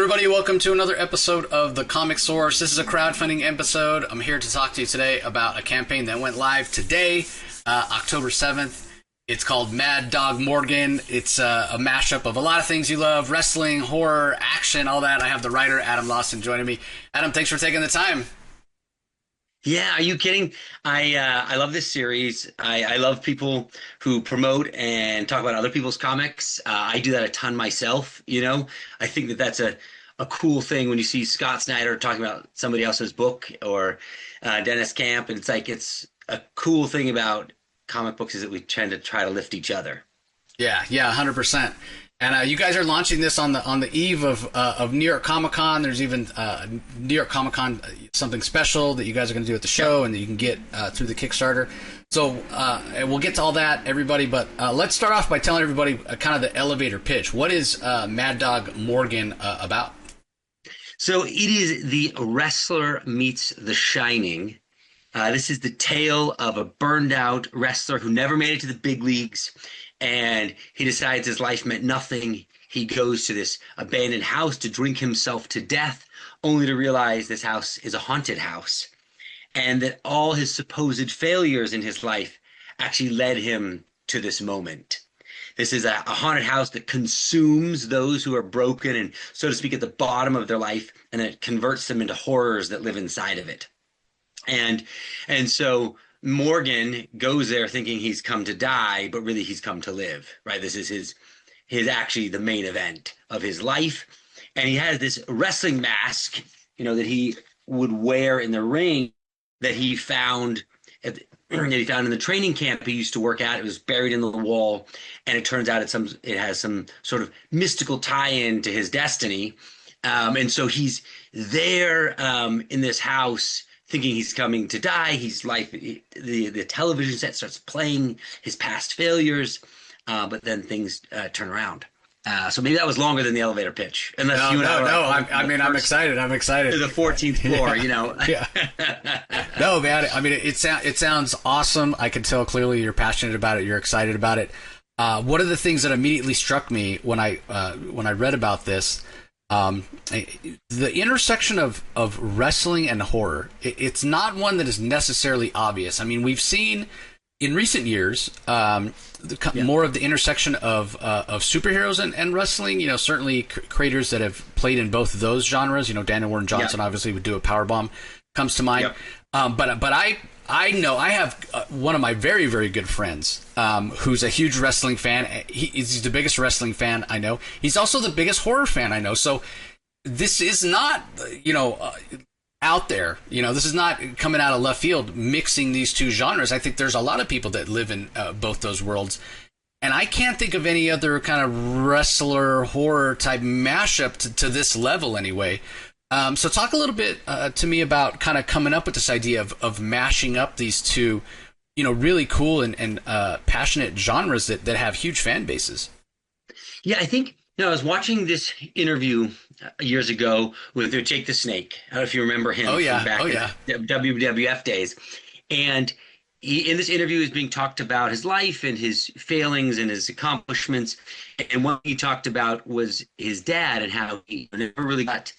everybody. Welcome to another episode of The Comic Source. This is a crowdfunding episode. I'm here to talk to you today about a campaign that went live today, October 7th. It's called Mad Dog Morgan. It's a mashup of a lot of things you love: wrestling, horror, action, all that. I have the writer, Adam Lawson, joining me. Adam, thanks for taking the time. Yeah, are you kidding? I love this series. I love people who promote and talk about other people's comics. I do that a ton myself, you know. I think that that's a cool thing when you see Scott Snyder talking about somebody else's book, or Dennis Camp, and it's a cool thing about comic books is that we tend to try to lift each other. Yeah, 100%. And you guys are launching this on the eve of New York Comic Con. There's even New York Comic Con something special that you guys are going to do at the show, and that you can get through the Kickstarter. So we'll get to all that, everybody. But let's start off by telling everybody kind of the elevator pitch. What is Mad Dog Morgan about? So it is the wrestler meets the Shining. This is the tale of a burned out wrestler who never made it to the big leagues. And he decides his life meant nothing. He goes to this abandoned house to drink himself to death, only to realize this house is a haunted house, and that all his supposed failures in his life actually led him to this moment. This is a haunted house that consumes those who are broken and, so to speak, at the bottom of their life, and it converts them into horrors that live inside of it. And so Morgan goes there thinking he's come to die, but really he's come to live, right? This is his actually the main event of his life. And he has this wrestling mask, you know, that he would wear in the ring that he found in the training camp he used to work at. It was buried in the wall, and it turns out it has some sort of mystical tie-in to his destiny. And so he's there in this house, thinking he's coming to die. The television set starts playing his past failures, but then things turn around. So maybe that was longer than the elevator pitch. I'm excited. I'm excited. To the 14th floor, you know. Yeah. No, man. I mean, it sounds awesome. I can tell clearly you're passionate about it. You're excited about it. One of the things that immediately struck me when I read about this, the intersection of wrestling and horror, it's not one that is necessarily obvious. I mean, we've seen in recent years more of the intersection of superheroes and wrestling. You know, certainly creators that have played in both of those genres. You know, Daniel Warren Johnson obviously would do a powerbomb, comes to mind. But I know I have one of my very, very good friends who's a huge wrestling fan. He's the biggest wrestling fan I know. He's also the biggest horror fan I know. So this is not, out there. You know, this is not coming out of left field, mixing these two genres. I think there's a lot of people that live in both those worlds. And I can't think of any other kind of wrestler horror type mashup to this level anyway. So talk a little bit to me about kind of coming up with this idea of mashing up these two, you know, really cool and passionate genres that have huge fan bases. Yeah, I think, I was watching this interview years ago with Jake the Snake. I don't know if you remember him from back in WWF days. And in this interview, he's being talked about his life and his failings and his accomplishments. And what he talked about was his dad and how he never really got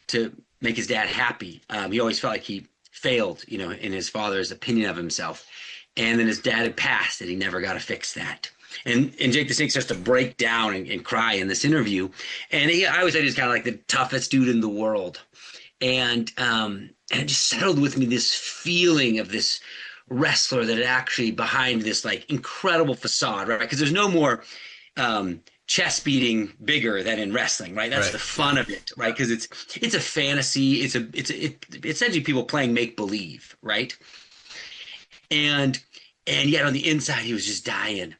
to make his dad happy. He always felt like he failed, you know, in his father's opinion of himself. And then his dad had passed, and he never got to fix that. And Jake the Snake starts to break down and cry in this interview. And I always said he was kind of like the toughest dude in the world. And it just settled with me, this feeling of this wrestler that actually behind this like incredible facade, right? Because there's no more chest beating bigger than in wrestling, right? That's the fun of it, right? Because it's a fantasy. It's essentially people playing make believe, right? And yet on the inside he was just dying,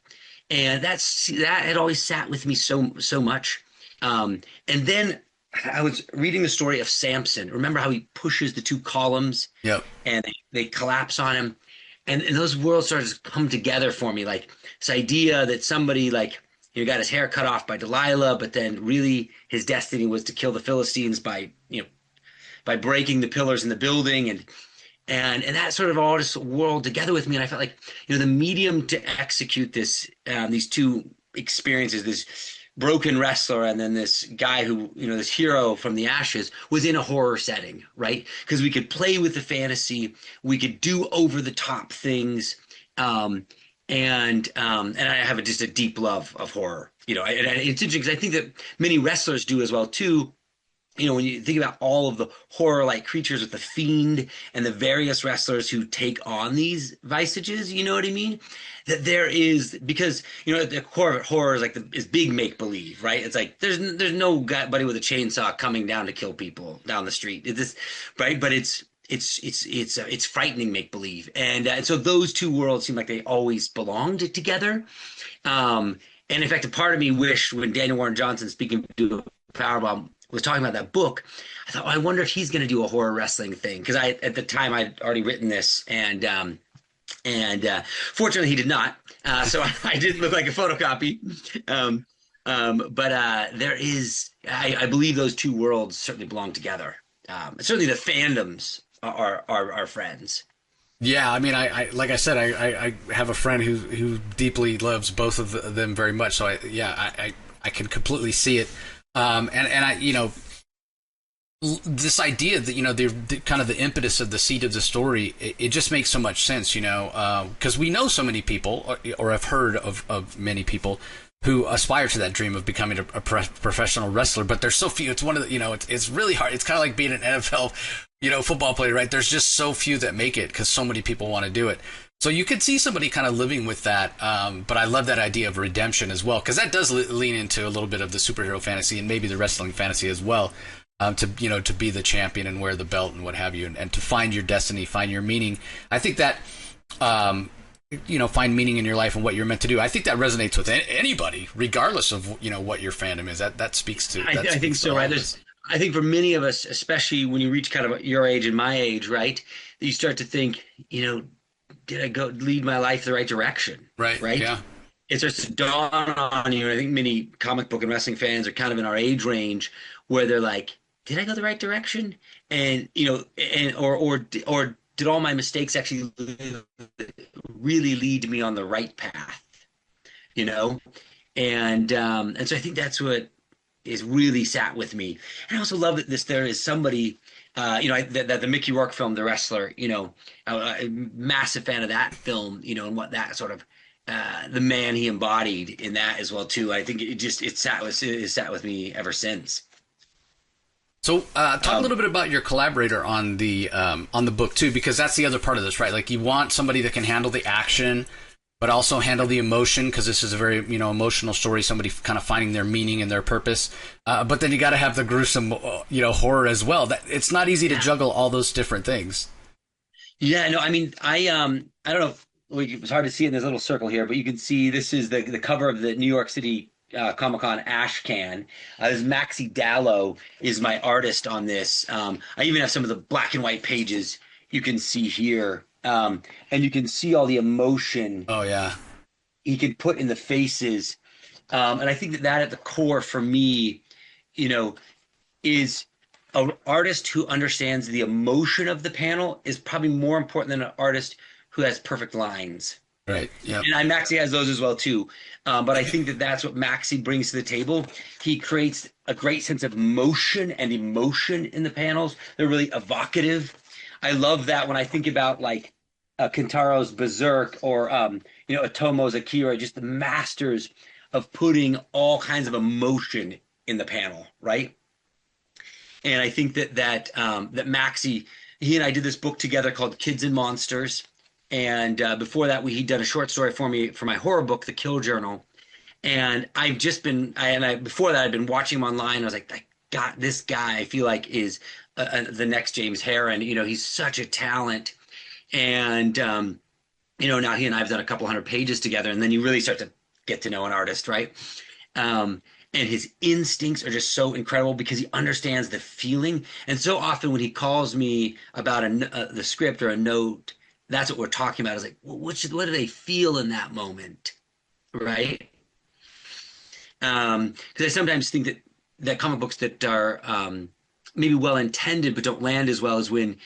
and that had always sat with me so much. And then I was reading the story of Samson. Remember how he pushes the two columns? Yep. And they collapse on him, and those worlds started to come together for me, like this idea that somebody like, you know, got his hair cut off by Delilah, but then really his destiny was to kill the Philistines by breaking the pillars in the building, and that sort of all just whirled together with me. And I felt like, you know, the medium to execute this, these two experiences, this broken wrestler and then this guy who, this hero from the ashes was in a horror setting, right? Because we could play with the fantasy, we could do over the top things, and I have just a deep love of horror, and it's interesting because I think that many wrestlers do as well too. When you think about all of the horror-like creatures with the Fiend and the various wrestlers who take on these visages, you know what I mean? That there is, because, at the core of it, horror is is big make-believe, right? It's like, there's nobody with a chainsaw coming down to kill people down the street. Right? But it's frightening make-believe. And so those two worlds seem like they always belonged together. And in fact, a part of me wished when Daniel Warren Johnson, speaking to Powerbomb, was talking about that book, I thought, I wonder if he's going to do a horror wrestling thing, because at the time I'd already written this, and fortunately he did not. So I didn't look like a photocopy. But there is, I believe those two worlds certainly belong together. Certainly the fandoms are friends. Yeah, I mean, I like I said, I have a friend who deeply loves both of them very much. So I can completely see it. And I, this idea that, the kind of the impetus of the seed of the story, it just makes so much sense, because we know so many people, or have heard of many people who aspire to that dream of becoming a professional wrestler, but there's so few. It's one of the, it's really hard. It's kind of like being an NFL, football player, right? There's just so few that make it because so many people want to do it. So you could see somebody kind of living with that, but I love that idea of redemption as well, because that does lean into a little bit of the superhero fantasy and maybe the wrestling fantasy as well, to be the champion and wear the belt and what have you, and to find your destiny, find your meaning. I think that, find meaning in your life and what you're meant to do. I think that resonates with anybody, regardless of, what your fandom is. That speaks to. I think so, right? I think for many of us, especially when you reach kind of your age and my age, right, you start to think, did I go lead my life the right direction? Right. Yeah. It starts to dawn on you. And I think many comic book and wrestling fans are kind of in our age range where they're like, did I go the right direction? And, or did all my mistakes actually really lead me on the right path? And so I think that's what is really sat with me. And I also love that there is somebody, that the Mickey Rourke film, The Wrestler, a massive fan of that film, and what that sort of, the man he embodied in that as well too. I think it sat with me ever since. So talk a little bit about your collaborator on the book too, because that's the other part of this, right? Like you want somebody that can handle the action, but also handle the emotion, because this is a very, emotional story, somebody kind of finding their meaning and their purpose. But then you got to have the gruesome, horror as well. It's not easy to juggle all those different things. Yeah, no, I mean, I don't know if it's hard to see in this little circle here, but you can see this is the cover of the New York City Comic-Con ashcan. This Maxi Dall'o is my artist on this. I even have some of the black and white pages you can see here. And you can see all the emotion. Oh, yeah. He can put in the faces. And I think that at the core for me, is an artist who understands the emotion of the panel is probably more important than an artist who has perfect lines. Right. Yeah. And Maxi has those as well too. But I think that that's what Maxi brings to the table. He creates a great sense of motion and emotion in the panels. They're really evocative. I love that when I think about like Kintaro's Berserk or Otomo's Akira, just the masters of putting all kinds of emotion in the panel, right? And I think that Maxi, he and I did this book together called Kids and Monsters. And before that, he'd done a short story for me for my horror book, The Kill Journal. And I've just been, before that, I'd been watching him online. I was like, I got this guy, I feel like is the next James Herron. He's such a talent. And, now he and I have done a couple hundred pages together. And then you really start to get to know an artist, right? And his instincts are just so incredible because he understands the feeling. And so often when he calls me about the script or a note, that's what we're talking about. Is like, well, what do they feel in that moment, right? Because I sometimes think that comic books that are maybe well intended but don't land as well as when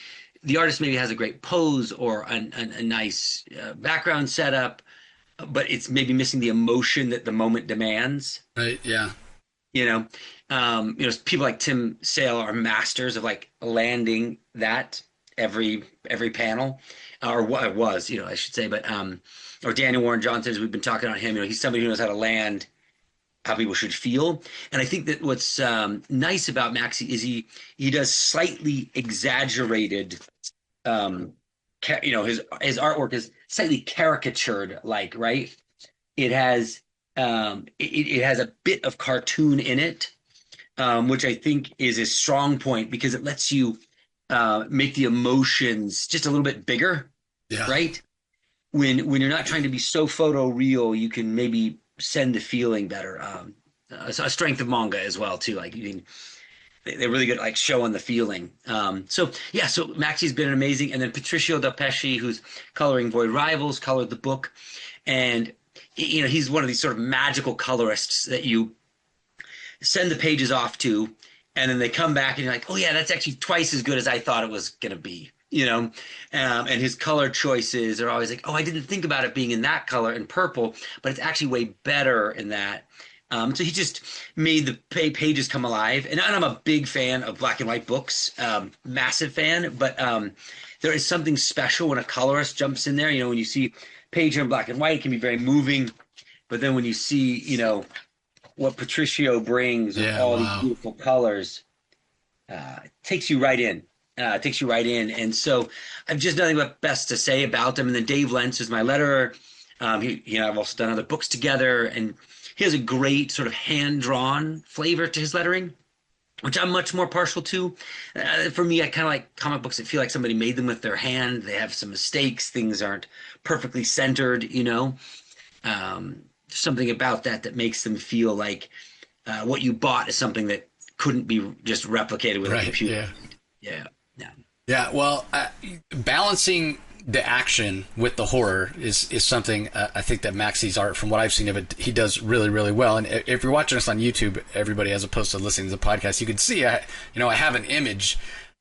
the artist maybe has a great pose or a nice background setup, but it's maybe missing the emotion that the moment demands. Right. Yeah. People like Tim Sale are masters of like landing that every panel, or what it was, I should say, but or Daniel Warren Johnson, as we've been talking about him, he's somebody who knows how to land how people should feel. And I think that what's nice about Maxi is he does slightly exaggerated, his artwork is slightly caricatured, like, right? It has it has a bit of cartoon in it, which I think is a strong point because it lets you make the emotions just a little bit bigger, right? When you're not trying to be so photo real, you can maybe send the feeling better. A strength of manga as well too. Like they're really good at like showing the feeling. So Maxi's been amazing. And then Patricio Delpeche, who's coloring Void Rivals, colored the book, and he's one of these sort of magical colorists that you send the pages off to, and then they come back and you're like, oh yeah, that's actually twice as good as I thought it was gonna be. And his color choices are always like, oh, I didn't think about it being in that color in purple, but it's actually way better in that. So he just made the pages come alive. And I'm a big fan of black and white books, massive fan, but there is something special when a colorist jumps in there. When you see page in black and white, it can be very moving. But then when you see, what Patricio brings with all these beautiful colors, it takes you right in. And so I've just nothing but best to say about them. And then Dave Lentz is my letterer. I've also done other books together, and he has a great sort of hand-drawn flavor to his lettering, which I'm much more partial to. For me, I kind of like comic books that feel like somebody made them with their hand. They have some mistakes. Things aren't perfectly centered, something about that makes them feel like what you bought is something that couldn't be just replicated with a computer. Yeah. Well, balancing the action with the horror is something I think that Maxi's art, from what I've seen of it, he does really, really well. And if you're watching us on YouTube, everybody, as opposed to listening to the podcast, you can see, I have an image,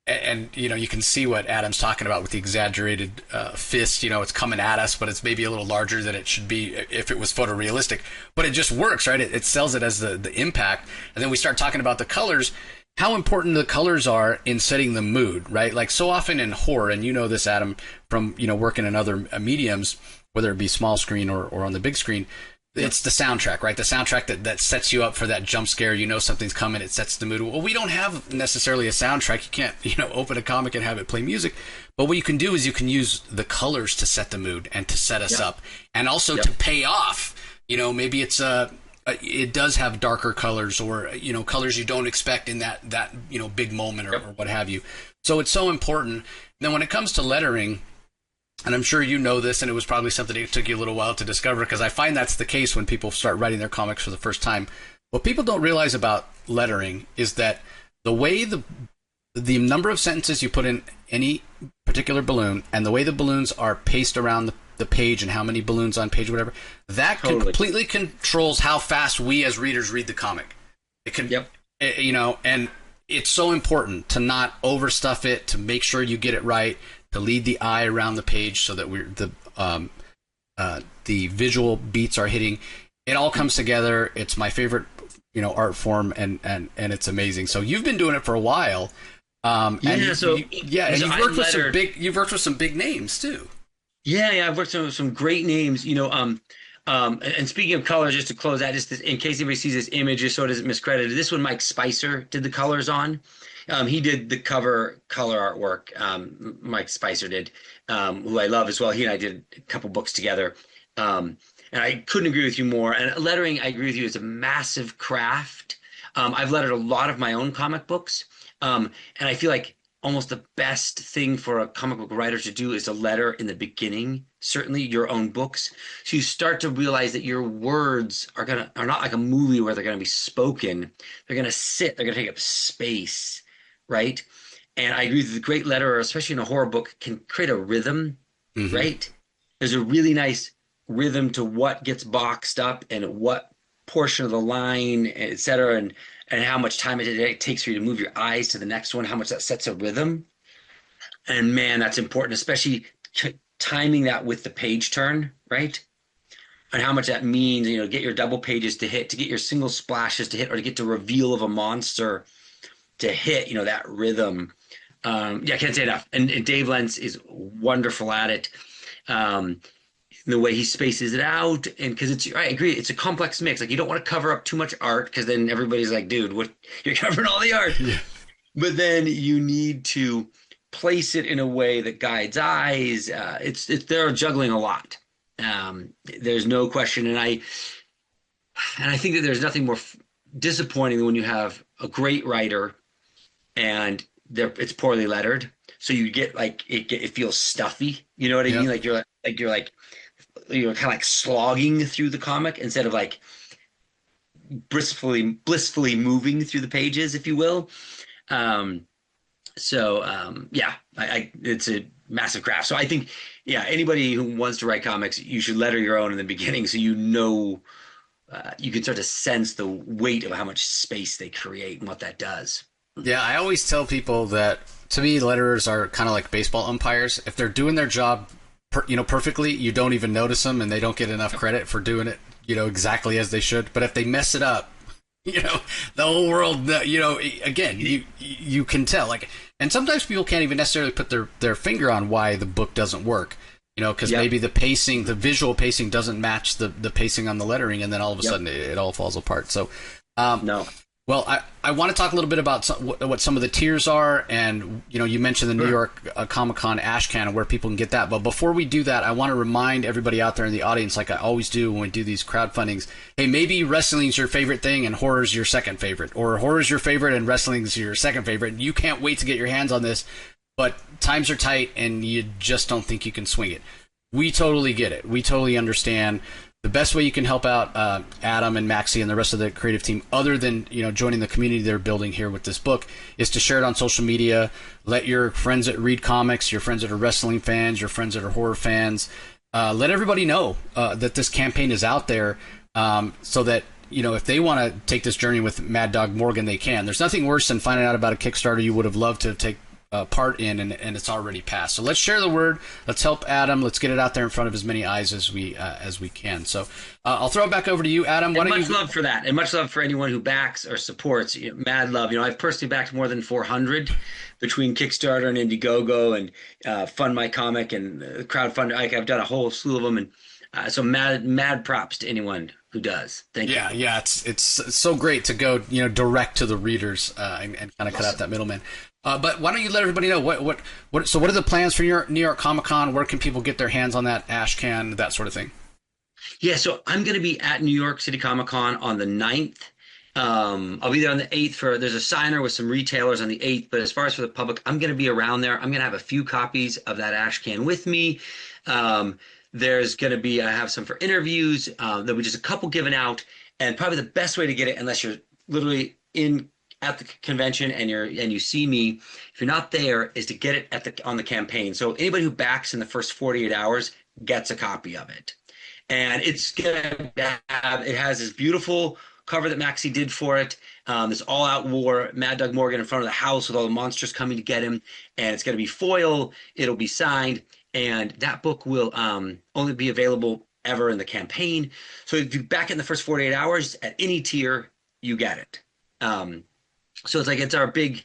and you can see what Adam's talking about with the exaggerated fist. It's coming at us, but it's maybe a little larger than it should be if it was photorealistic. But it just works, right? It sells it as the impact. And then we start talking about the colors. How important the colors are in setting the mood, right? Like so often in horror, and this, Adam, from working in other mediums, whether it be small screen or on the big screen, it's the soundtrack, right? The soundtrack that sets you up for that jump scare. Something's coming, it sets the mood. Well, we don't have necessarily a soundtrack. You can't, open a comic and have it play music. But what you can do is you can use the colors to set the mood and to set us up, and also to pay off. Maybe it's it does have darker colors, or colors you don't expect in that big moment or what have you. So it's so important. Then when it comes to lettering, and I'm sure you know this, and it was probably something that took you a little while to discover, because I find that's the case when people start writing their comics for the first time. What people don't realize about lettering is that the way the number of sentences you put in any particular balloon, and the way the balloons are paced around the page, and how many balloons on page, whatever, that completely controls how fast we as readers read the comic. It can, and it's so important to not overstuff it, to make sure you get it right, to lead the eye around the page so that the visual beats are hitting. It all comes together. It's my favorite, art form, and it's amazing. So you've been doing it for a while. And you've worked with some big names too. Yeah, I've worked with some great names, and speaking of colors, just to close out, just in case anybody sees this image, just so it isn't miscredited, this one Mike Spicer did the colors on. He did the color artwork. Mike Spicer did, who I love as well. He and I did a couple books together. And I couldn't agree with you more. And lettering, I agree with you, is a massive craft. I've lettered a lot of my own comic books. And I feel like almost the best thing for a comic book writer to do is a letter in the beginning, certainly your own books. So you start to realize that your words are not like a movie where they're going to be spoken. They're going to sit, they're going to take up space, right? And I agree that the great letterer, especially in a horror book, can create a rhythm, right? There's a really nice rhythm to what gets boxed up and what portion of the line, et cetera, and how much time it takes for you to move your eyes to the next one, how much that sets a rhythm. And man, that's important, especially timing that with the page turn, right? and how much that means, you know, get your double pages to hit, to get your single splashes to hit, or to get the reveal of a monster to hit, you know, that rhythm. Yeah, I can't say enough. And Dave Lentz is wonderful at it. The way he spaces it out, and because I agree, it's a complex mix. Like, you don't want to cover up too much art, because then everybody's like, dude, what, you're covering all the art. Yeah. But then you need to place it in a way that guides eyes. They're juggling a lot. There's no question. And I think that there's nothing more disappointing than when you have a great writer and it's poorly lettered. So you get like, it feels stuffy. You know what I mean? Like you're kind of like slogging through the comic instead of like blissfully moving through the pages, if you will. It's a massive craft. So I think, anybody who wants to write comics, you should letter your own in the beginning, so you know, you can start to sense the weight of how much space they create and what that does. Yeah, I always tell people that, to me, letterers are kind of like baseball umpires. If they're doing their job, perfectly, you don't even notice them, and they don't get enough credit for doing it, exactly as they should. But if they mess it up, the whole world, again, you can tell. Like, and sometimes people can't even necessarily put their finger on why the book doesn't work. Because maybe the pacing, the visual pacing, doesn't match the pacing on the lettering, and then all of a sudden it all falls apart. So, no. Well, I want to talk a little bit about what some of the tiers are, and you mentioned the New York Comic-Con ashcan and where people can get that. But before we do that, I want to remind everybody out there in the audience, like I always do when we do these crowdfundings, hey, maybe wrestling's your favorite thing and horror's your second favorite, or horror's your favorite and wrestling's your second favorite. You can't wait to get your hands on this, but times are tight and you just don't think you can swing it. We totally get it. We totally understand. The best way you can help out Adam and Maxi and the rest of the creative team, other than joining the community they're building here with this book, is to share it on social media. Let your friends that read comics, your friends that are wrestling fans, your friends that are horror fans, let everybody know that this campaign is out there, so that if they want to take this journey with Mad Dog Morgan, they can. There's nothing worse than finding out about a Kickstarter you would have loved to take part in, and it's already passed. So let's share the word. Let's help Adam. Let's get it out there in front of as many eyes as we can. So I'll throw it back over to you, Adam. Much love for that, and much love for anyone who backs or supports. Mad love. I've personally backed more than 400 between Kickstarter and Indiegogo and Fund My Comic and crowdfunding. I've done a whole slew of them, and so mad props to anyone who does. Thank you. Yeah, it's so great to go direct to the readers and kind of cut out that middleman. But why don't you let everybody know what are the plans for New York Comic-Con? Where can people get their hands on that ashcan, that sort of thing? Yeah, so I'm going to be at New York City Comic-Con on the 9th. I'll be there on the 8th there's a signer with some retailers on the 8th, but as far as for the public, I'm going to be around there. I'm going to have a few copies of that ashcan with me. There's going to be, I have some for interviews. There'll be just a couple given out, and probably the best way to get it, unless you're literally at the convention and you see me, if you're not there, is to get it on the campaign. So anybody who backs in the first 48 hours gets a copy of it. And it has this beautiful cover that Maxi did for it. This all-out war, Mad Dog Morgan in front of the house with all the monsters coming to get him. And it's going to be foil. It'll be signed. And that book will only be available ever in the campaign. So if you back it in the first 48 hours, at any tier, you get it. So it's our big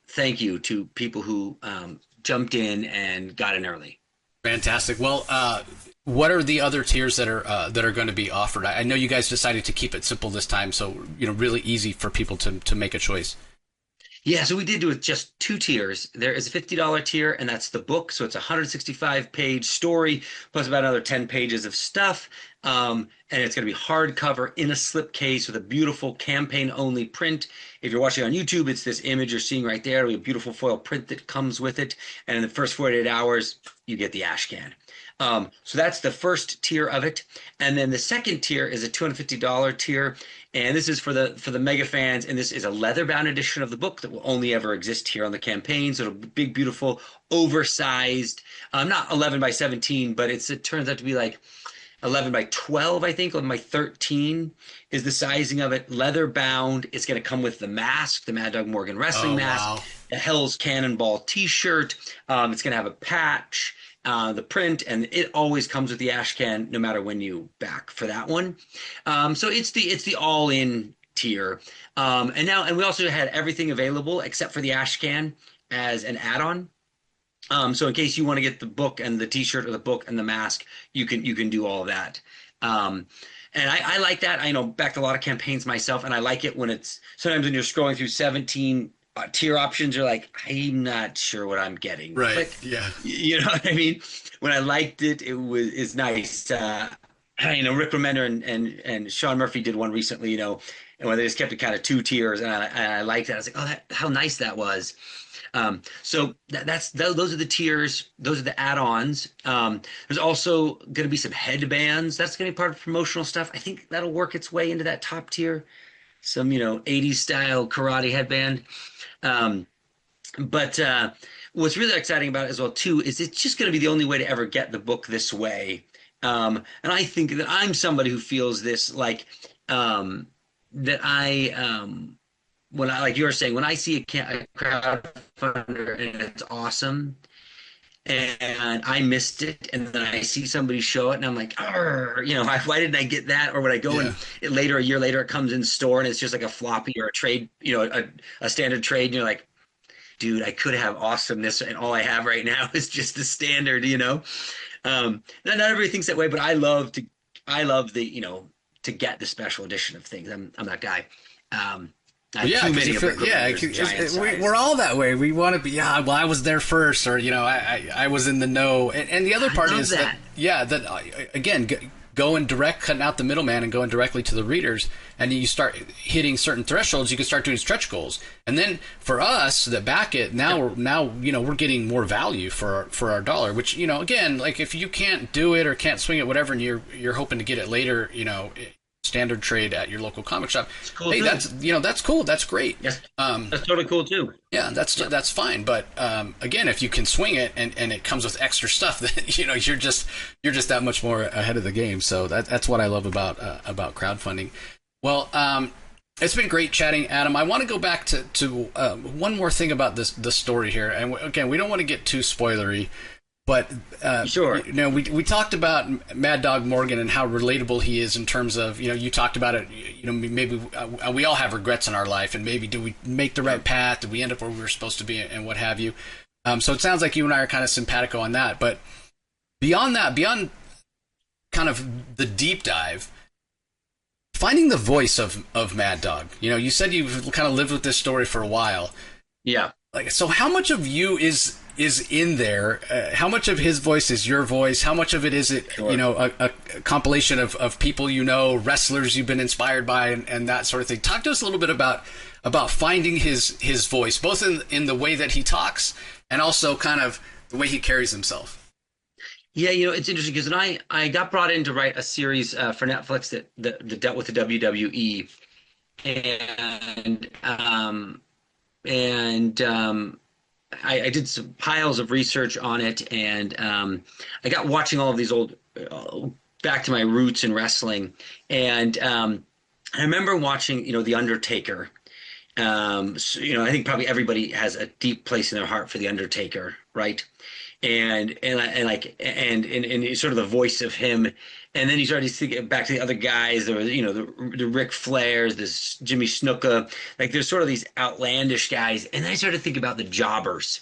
thank you to people who jumped in and got in early. Fantastic. Well, what are the other tiers that are going to be offered? I know you guys decided to keep it simple this time, so really easy for people to make a choice. Yeah, so we did do it just 2 tiers. There is a $50 tier, and that's the book. So it's a 165-page story plus about another 10 pages of stuff. And it's going to be hardcover in a slipcase with a beautiful campaign-only print. If you're watching on YouTube, it's this image you're seeing right there. We have a beautiful foil print that comes with it. And in the first 48 hours, you get the ashcan. So that's the first tier of it. And then the second tier is a $250 tier. And this is for the mega fans. And this is a leather-bound edition of the book that will only ever exist here on the campaign. So it'll be big, beautiful, oversized, not 11 by 17, but it turns out to be like 11 by 12, I think. 11 by 13 is the sizing of it. Leather bound. It's going to come with the mask, the Mad Dog Morgan wrestling mask, wow, the Hell's Cannonball t-shirt. It's going to have a patch. the print, and it always comes with the ashcan no matter when you back for that one. So it's the all-in tier. And we also had everything available except for the ashcan as an add-on. So in case you want to get the book and the t-shirt or the book and the mask, you can do all of that. And I like that. I know backed a lot of campaigns myself, and I like it when it's sometimes when you're scrolling through 17 tier options, you're like, I'm not sure what I'm getting. Right. But, yeah. You know what I mean? When I liked it, it's nice. Rick Remender and Sean Murphy did one recently, and where they just kept it kind of 2 tiers, and I liked that. I was like, how nice that was. So those are the tiers. Those are the add-ons. There's also going to be some headbands. That's going to be part of promotional stuff. I think that'll work its way into that top tier. Some, 80s style karate headband. But what's really exciting about it as well, too, is it's just going to be the only way to ever get the book this way. And I think that I'm somebody who feels this like that when I, like you were saying, when I see a crowdfunder and it's awesome and I missed it, and then I see somebody show it and I'm like, why didn't I get that? Or when I go and a year later, it comes in store and it's just like a floppy or a trade, a standard trade, and you're like, dude, I could have awesomeness and all I have right now is just the standard, Not everybody thinks that way, but I love to get the special edition of things. I'm that guy. We're all that way. We want to be, I was there first, or I was in the know. And the other part is that again, going direct, cutting out the middleman and going directly to the readers, and you start hitting certain thresholds, you can start doing stretch goals. And then for us that back it, now we're getting more value for our dollar, which, again, like if you can't do it or can't swing it, whatever, and you're hoping to get it later, standard trade at your local comic shop. Cool, hey, that's cool. That's great. Yes. That's totally cool too. Yeah, that's fine. But again, if you can swing it and it comes with extra stuff, then you're just that much more ahead of the game. So that's what I love about crowdfunding. Well, it's been great chatting, Adam. I want to go back to one more thing about the story here. And again, we don't want to get too spoilery. But sure, we talked about Mad Dog Morgan and how relatable he is in terms of, you talked about it, maybe we all have regrets in our life, and maybe do we make the right path? Did we end up where we were supposed to be, and what have you? So it sounds like you and I are kind of simpatico on that. But beyond kind of the deep dive, finding the voice of Mad Dog. You said you kind of lived with this story for a while. Yeah. So how much of you is in there? How much of his voice is your voice? How much of it is it, sure, a compilation of people wrestlers you've been inspired by, and that sort of thing? Talk to us a little bit about finding his voice, both in the way that he talks and also kind of the way he carries himself. Yeah, it's interesting because when I got brought in to write a series for Netflix that dealt with the WWE, and I did some piles of research on it, and I got watching all of these old, back to my roots in wrestling, and I remember watching, The Undertaker. I think probably everybody has a deep place in their heart for The Undertaker, right? And sort of the voice of him. And then you started thinking back to the other guys. There was, the Ric Flairs, this Jimmy Snuka. Like there's sort of these outlandish guys. And then I started to think about the jobbers.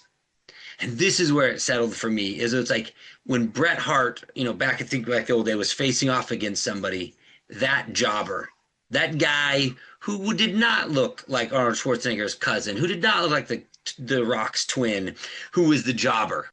And this is where it settled for me. It's like when Bret Hart, back the old day, was facing off against somebody, that jobber, that guy who did not look like Arnold Schwarzenegger's cousin, who did not look like the Rock's twin, who was the jobber.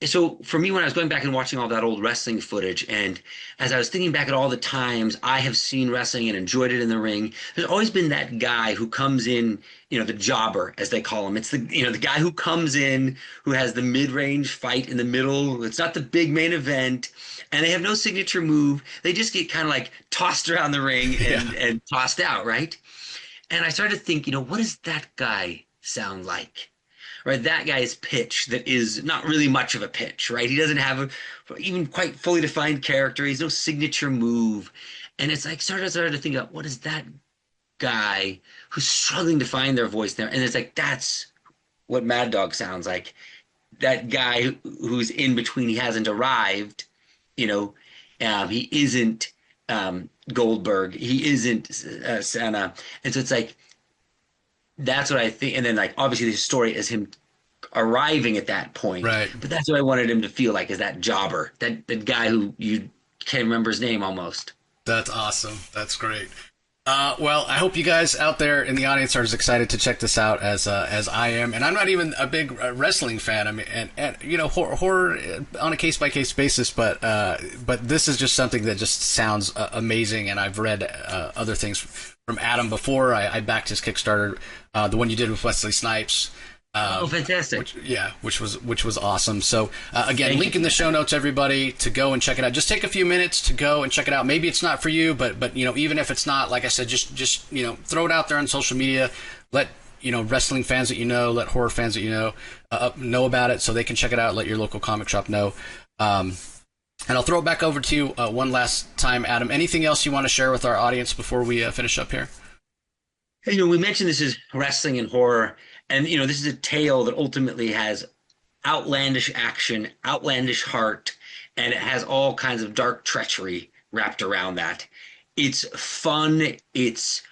So for me, when I was going back and watching all that old wrestling footage, and as I was thinking back at all the times I have seen wrestling and enjoyed it in the ring, there's always been that guy who comes in, the jobber, as they call him. It's the guy who comes in, who has the mid-range fight in the middle. It's not the big main event, and they have no signature move. They just get kind of like tossed around the ring and tossed out, right? And I started to think, what does that guy sound like? Right, that guy's pitch that is not really much of a pitch, right? He doesn't have even quite fully defined character. He's no signature move. And it's like started to think about what is that guy who's struggling to find their voice there. And it's like, that's what Mad Dog sounds like. that guy who's in between, he hasn't arrived, he isn't Goldberg, he isn't Senna, and so it's like that's what I think. And then like obviously the story is him arriving at that point, right? But that's what I wanted him to feel like, is that jobber, that guy who you can't remember his name almost. That's awesome. That's great. Well, I hope you guys out there in the audience are as excited to check this out as I am. And I'm not even a big wrestling fan. I mean, and horror on a case by case basis, but this is just something that just sounds amazing. And I've read other things from Adam before. I backed his Kickstarter, the one you did with Wesley Snipes. Fantastic! Which was awesome. So again, link in the show notes, everybody, to go and check it out. Just take a few minutes to go and check it out. Maybe it's not for you, but even if it's not, like I said, just throw it out there on social media. Let wrestling fans that let horror fans that know about it, so they can check it out. Let your local comic shop know. And I'll throw it back over to you one last time, Adam. Anything else you want to share with our audience before we finish up here? Hey, we mentioned this is wrestling and horror. And, this is a tale that ultimately has outlandish action, outlandish heart, and it has all kinds of dark treachery wrapped around that. It's fun. It's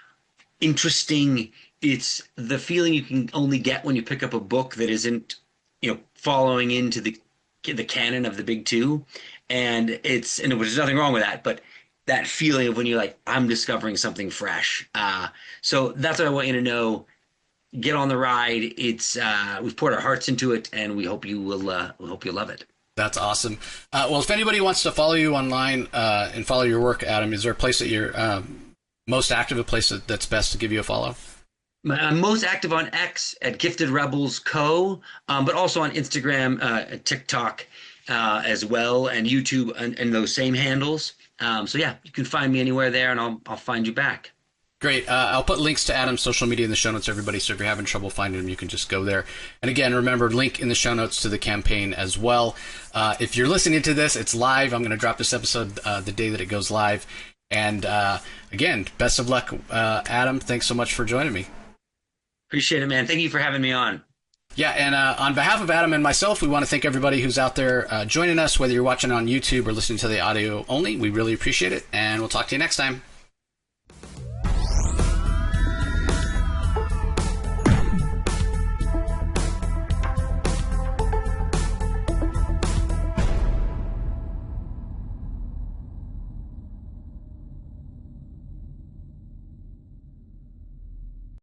interesting. It's the feeling you can only get when you pick up a book that isn't, following into the canon of the big two. And there's nothing wrong with that, but that feeling of when you're like, I'm discovering something fresh. So that's what I want you to know. Get on the ride. It's we've poured our hearts into it, and we hope you will. We hope you'll love it. That's awesome. Well, if anybody wants to follow you online and follow your work, Adam, is there a place that you're most active? A place that's best to give you a follow? I'm most active on X at Gifted Rebels Co., but also on Instagram, TikTok as well, and YouTube, and those same handles. So yeah, you can find me anywhere there, and I'll find you back. Great. I'll put links to Adam's social media in the show notes, everybody, so if you're having trouble finding him, you can just go there. And again, remember, link in the show notes to the campaign as well. If you're listening to this, it's live. I'm going to drop this episode the day that it goes live. And again, best of luck, Adam. Thanks so much for joining me. Appreciate it, man. Thank you for having me on. Yeah, and on behalf of Adam and myself, we want to thank everybody who's out there joining us, whether you're watching on YouTube or listening to the audio only. We really appreciate it, and we'll talk to you next time.